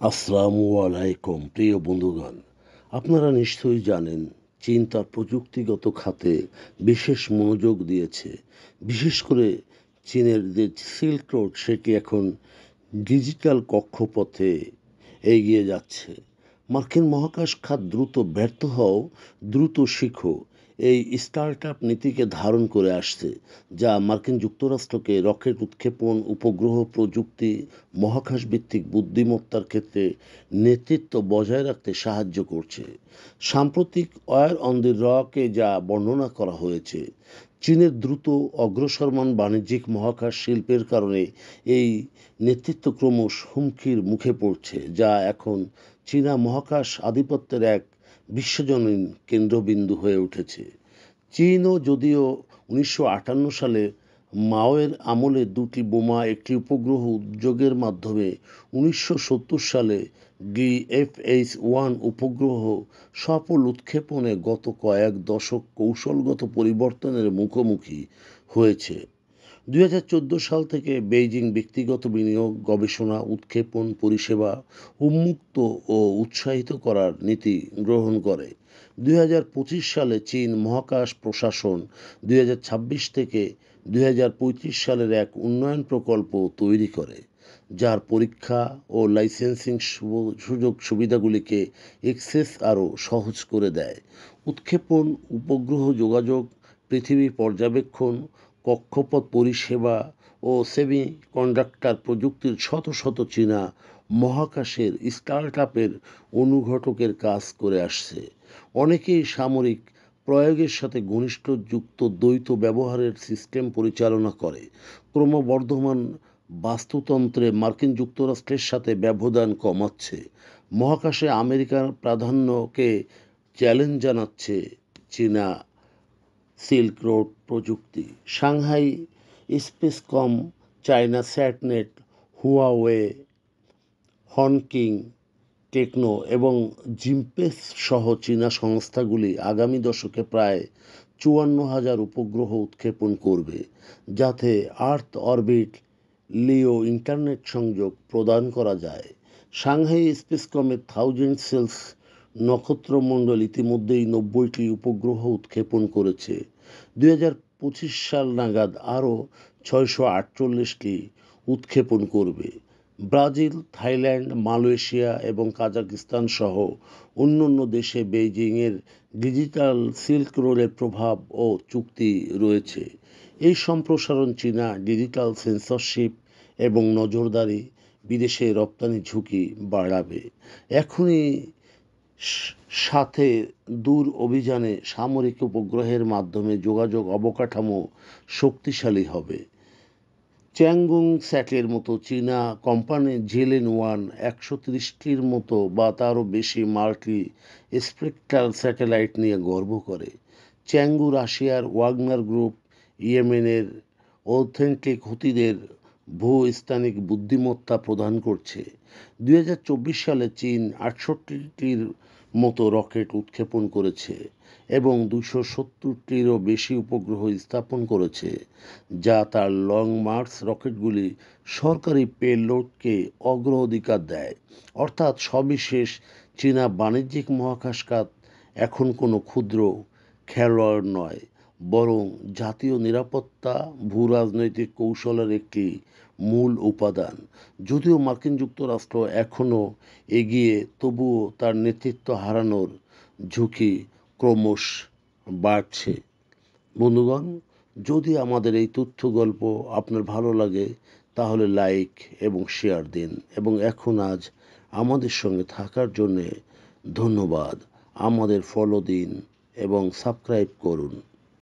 আসসালামু আলাইকুম প্রিয় বন্ধুগণ। আপনারা নিশ্চয়ই জানেন চীন তার প্রযুক্তিগত খাতে বিশেষ মনোযোগ দিয়েছে। বিশেষ করে চীনের যে সিল্ক রোড সেটি এখন ডিজিটাল কক্ষপথে এগিয়ে যাচ্ছে। মার্কিন মহাকাশ খাত দ্রুত ব্যর্থ হও, দ্রুত শিখো এই স্টার্টআপ নীতিকে ধারণ করে আসছে, যা মার্কিন যুক্তরাষ্ট্রকে রকেট উৎক্ষেপণ, উপগ্রহ প্রযুক্তি, মহাকাশ ভিত্তিক বুদ্ধিমত্তার ক্ষেত্রে নেতৃত্ব বজায় রাখতে সাহায্য করছে। সাম্প্রতিক ওয়ার অন দি রকে যা বর্ণনা করা হয়েছে, চীনের দ্রুত অগ্রসরমান বাণিজ্যিক মহাকাশ শিল্পের কারণে এই নেতৃত্ব ক্রমশ হুমকির মুখে পড়ছে, যা এখন চীনা মহাকাশ আধিপত্যের এক বিশ্বজনীন কেন্দ্রবিন্দু হয়ে উঠেছে। চীনও যদিও 1958 সালে মাওয়ের আমলে দুটি বোমা একটি উপগ্রহ উদ্যোগের মাধ্যমে 1970 সালে DFH-1 উপগ্রহ সফল উৎক্ষেপণে গত কয়েক দশক কৌশলগত পরিবর্তনের মুখোমুখি হয়েছে। 2014 সাল থেকে বেইজিং ব্যক্তিগত বিনিয়োগ, গবেষণা, উৎক্ষেপণ পরিষেবা উন্মুক্ত ও উৎসাহিত করার নীতি গ্রহণ করে। 2025 সালে চীন মহাকাশ প্রশাসন 2026 থেকে 2035 সালের এক উন্নয়ন প্রকল্প তৈরি করে, যার পরীক্ষা ও লাইসেন্সিং সুযোগ সুবিধাগুলিকে অ্যাক্সেস আরও সহজ করে দেয়। উৎক্ষেপণ, উপগ্রহ যোগাযোগ, পৃথিবী পর্যবেক্ষণ, কক্ষপথ পরিষেবা ও সেমি কন্ডাক্টর প্রযুক্তির শত শত চীনা মহাকাশের স্টার্টআপের অনুঘটকের কাজ করে আসছে। অনেকেই সামরিক প্রয়োগের সাথে ঘনিষ্ঠ যুক্ত দ্বৈত ব্যবহারের সিস্টেম পরিচালনা করে। ক্রমবর্ধমান বাস্তুতন্ত্রে মার্কিন যুক্তরাষ্ট্রের সাথে ব্যবধান কমাচ্ছে। মহাকাশে আমেরিকার প্রাধান্যকে চ্যালেঞ্জ জানাচ্ছে চীনা সিল্ক রোড প্রযুক্তি। সাংহাই স্পেসকম, চায়না স্যাটনেট, হুয়াওয়ে, হনকিং টেকনো এবং জিম্পেস সহ চীনা সংস্থাগুলি আগামী দশকে প্রায় 54,000 উপগ্রহ উৎক্ষেপণ করবে, যাতে আর্থ অরবিট লিও ইন্টারনেট সংযোগ প্রদান করা যায়। সাংহাই স্পেসকমের থাউজেন্ড সেলস নক্ষত্রমণ্ডল ইতিমধ্যেই 90টি উপগ্রহ উৎক্ষেপণ করেছে। 2025 সাল নাগাদ আরও 648টি উৎক্ষেপণ করবে। ব্রাজিল, থাইল্যান্ড, মালয়েশিয়া এবং কাজাখস্তান সহ অন্যান্য দেশে বেইজিংয়ের ডিজিটাল সিল্ক রোডের প্রভাব ও চুক্তি রয়েছে। এই সম্প্রসারণ চীনা ডিজিটাল সেন্সরশিপ এবং নজরদারি বিদেশে রপ্তানি ঝুঁকি বাড়াবে। এখনই সাথে দূর অভিযানে সামরিক উপগ্রহের মাধ্যমে যোগাযোগ অবকাঠামো শক্তিশালী হবে। চ্যাংগুং স্যাটের মতো চীনা কোম্পানি ঝেলেন-1 130টির মতো বা তারও বেশি মাল্টি স্পেকট্রাল স্যাটেলাইট নিয়ে গর্ব করে। চ্যাংগু রাশিয়ার ওয়াগনার গ্রুপ, ইয়েমেনের অথেন্টিক হুতিদের ভূস্থানিক বুদ্ধিমত্তা প্রদান করছে। 2024 সালে চীন 68টির মতো রকেট উৎক্ষেপণ করেছে এবং 270টিরও বেশি উপগ্রহ স্থাপন করেছে, যা তার লং মার্চ রকেটগুলি সরকারি পেলোডকে অগ্রাধিকার দেয়। অর্থাৎ সবিশেষ চীনা বাণিজ্যিক মহাকাশ খাত এখন কোনো ক্ষুদ্র খেলোয়াড় নয়, বরং জাতীয় নিরাপত্তা, ভূরাজনৈতিক কৌশলের একটি মূল উপাদান। যদিও মার্কিন যুক্তরাষ্ট্র এখনও এগিয়ে, তবুও তার নেতৃত্ব হারানোর ঝুঁকি ক্রমশ বাড়ছে। বন্ধুগণ, যদি আমাদের এই তথ্য গল্প আপনার ভালো লাগে তাহলে লাইক এবং শেয়ার দিন, এবং আজ আমাদের সঙ্গে থাকার জন্যে ধন্যবাদ। আমাদের ফলো দিন এবং সাবস্ক্রাইব করুন।